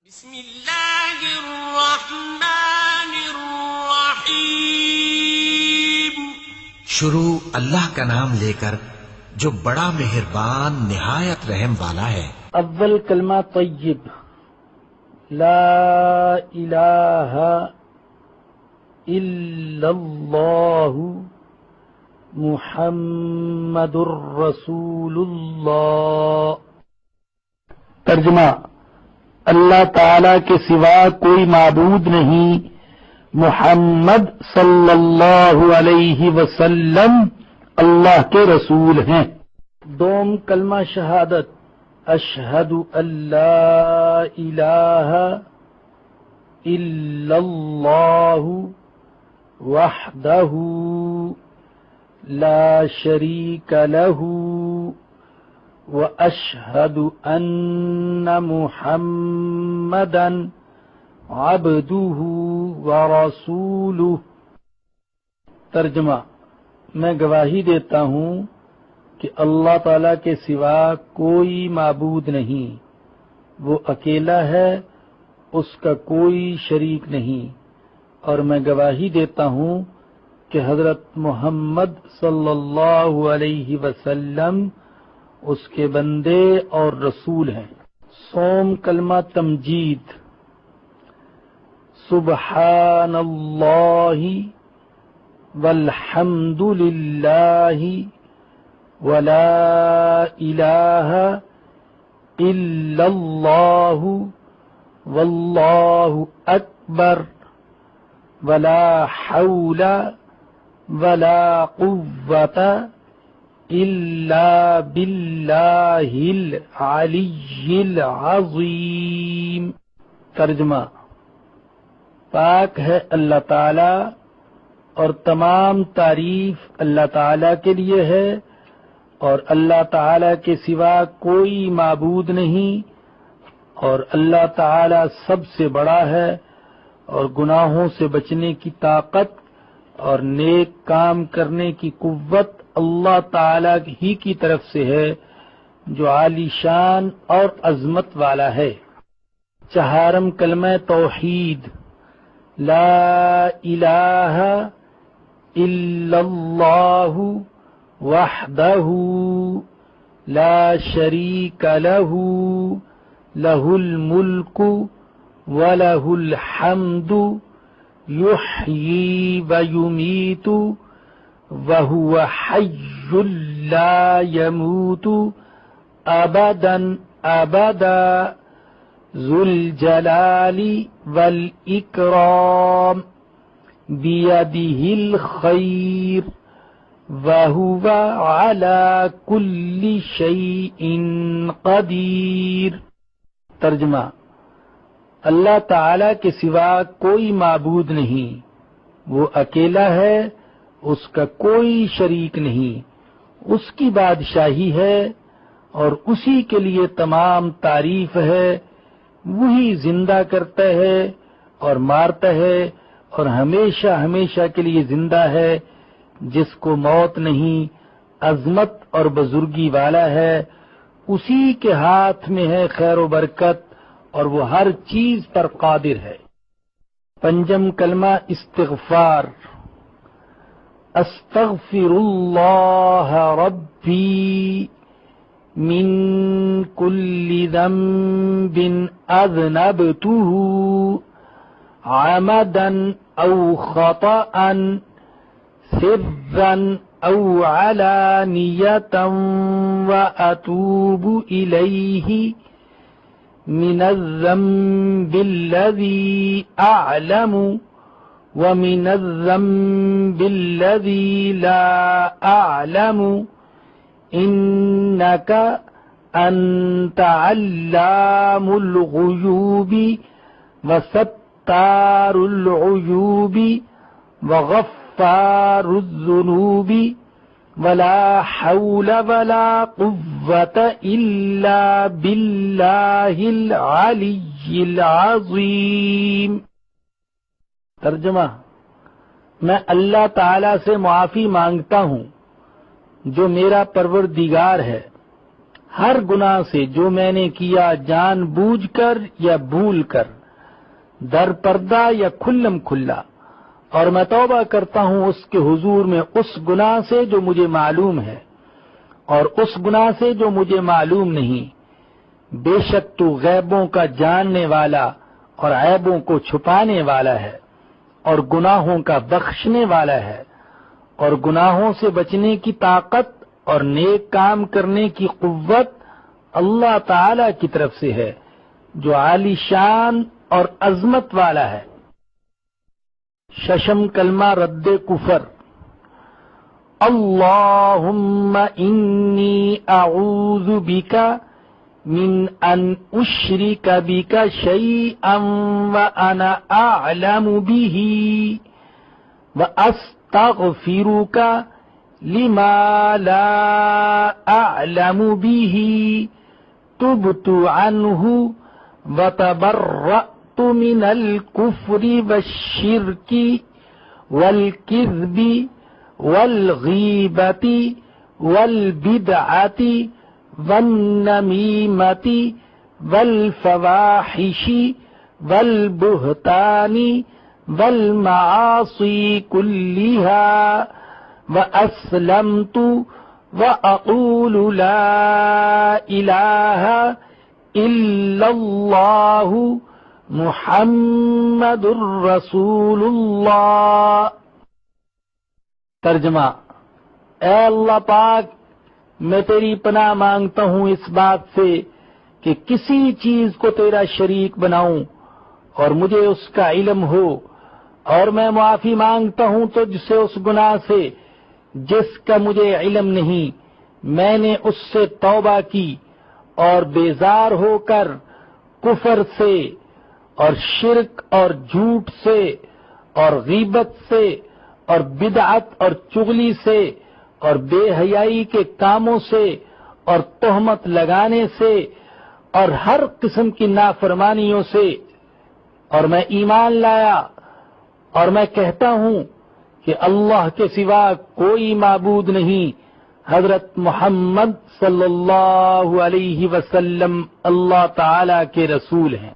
بسم اللہ الرحمن الرحیم۔ شروع اللہ کا نام لے کر جو بڑا مہربان نہایت رحم والا ہے۔ اول کلمہ طیب، لا الہ الا اللہ محمد الرسول اللہ۔ ترجمہ: اللہ تعالی کے سوا کوئی معبود نہیں، محمد صلی اللہ علیہ وسلم اللہ کے رسول ہیں۔ دوم کلمہ شہادت، اشہد ان لا الہ الا اللہ وحدہ لا شریک لہ واشہد ان محمدا عبدہ ورسولہ۔ ترجمہ: میں گواہی دیتا ہوں کہ اللہ تعالی کے سوا کوئی معبود نہیں، وہ اکیلا ہے، اس کا کوئی شریک نہیں، اور میں گواہی دیتا ہوں کہ حضرت محمد صلی اللہ علیہ وسلم اس کے بندے اور رسول ہیں۔ صوم کلمہ تمجید، سبحان اللہ والحمد للہ ولا الہ الا اللہ واللہ اکبر ولا حول ولا قوة الا باللہ العلی العظیم۔ ترجمہ: پاک ہے اللہ تعالی اور تمام تعریف اللہ تعالی کے لیے ہے، اور اللہ تعالی کے سوا کوئی معبود نہیں، اور اللہ تعالی سب سے بڑا ہے، اور گناہوں سے بچنے کی طاقت اور نیک کام کرنے کی قوت اللہ تعالی ہی کی طرف سے ہے، جو عالی شان اور عظمت والا ہے۔ چہارم کلمہ توحید، لا الہ الا اللہ وحدہ لا شریک لہ لہ الملک ولہ الحمد یحیی ویمیت وہو حی لا یموت ابدا ابدا ذو الجلال والاکرام بیدہ الخیر وہو علی کل شیء قدیر۔ ترجمہ: اللہ تعالی کے سوا کوئی معبود نہیں، وہ اکیلا ہے، اس کا کوئی شریک نہیں، اس کی بادشاہی ہے اور اسی کے لیے تمام تعریف ہے، وہی زندہ کرتا ہے اور مارتا ہے اور ہمیشہ ہمیشہ کے لیے زندہ ہے، جس کو موت نہیں، عظمت اور بزرگی والا ہے، اسی کے ہاتھ میں ہے خیر و برکت، اور وہ ہر چیز پر قادر ہے۔ پنجم کلمہ استغفار، استغفر اللہ ربی من کل ذنب اذنبتہ عمدا او خطأ سرا او علانیة واتوب الیہ من الذنب الذی اعلم ومن الذنب الذی لا اعلم انک انت علام الغیوب وستار العیوب وغفار الذنوب ولا حول ولا قوة الا باللہ العلی العظیم۔ ترجمہ: میں اللہ تعالی سے معافی مانگتا ہوں جو میرا پروردگار ہے، ہر گناہ سے جو میں نے کیا جان بوجھ کر یا بھول کر، در پردہ یا کھلم کھلا، اور میں توبہ کرتا ہوں اس کے حضور میں اس گناہ سے جو مجھے معلوم ہے اور اس گناہ سے جو مجھے معلوم نہیں۔ بے شک تو غیبوں کا جاننے والا اور عیبوں کو چھپانے والا ہے اور گناہوں کا بخشنے والا ہے، اور گناہوں سے بچنے کی طاقت اور نیک کام کرنے کی قوت اللہ تعالی کی طرف سے ہے جو عالی شان اور عظمت والا ہے۔ ششم کلمہ رد کفر۔ اللہم انی اعوذ بک من ان اشرک بک شیئا وانا اعلم به واستغفرک لما لا اعلم به تبت عنہ وتبرأت من الكفر والشرك والكذب والغیبت والبدعت والنمیمت والفواحش والبہتان والمعاصی کلها واسلمت واقول لا الہ الا اللہ محمد رسول اللہ۔ ترجمہ: اے اللہ پاک، میں تیری پناہ مانگتا ہوں اس بات سے کہ کسی چیز کو تیرا شریک بناؤں اور مجھے اس کا علم ہو، اور میں معافی مانگتا ہوں تجھ سے اس گناہ سے جس کا مجھے علم نہیں۔ میں نے اس سے توبہ کی اور بیزار ہو کر کفر سے اور شرک اور جھوٹ سے اور غیبت سے اور بدعت اور چغلی سے اور بے حیائی کے کاموں سے اور تہمت لگانے سے اور ہر قسم کی نافرمانیوں سے، اور میں ایمان لایا اور میں کہتا ہوں کہ اللہ کے سوا کوئی معبود نہیں۔ حضرت محمد صلی اللہ علیہ وسلم اللہ تعالی کے رسول ہیں۔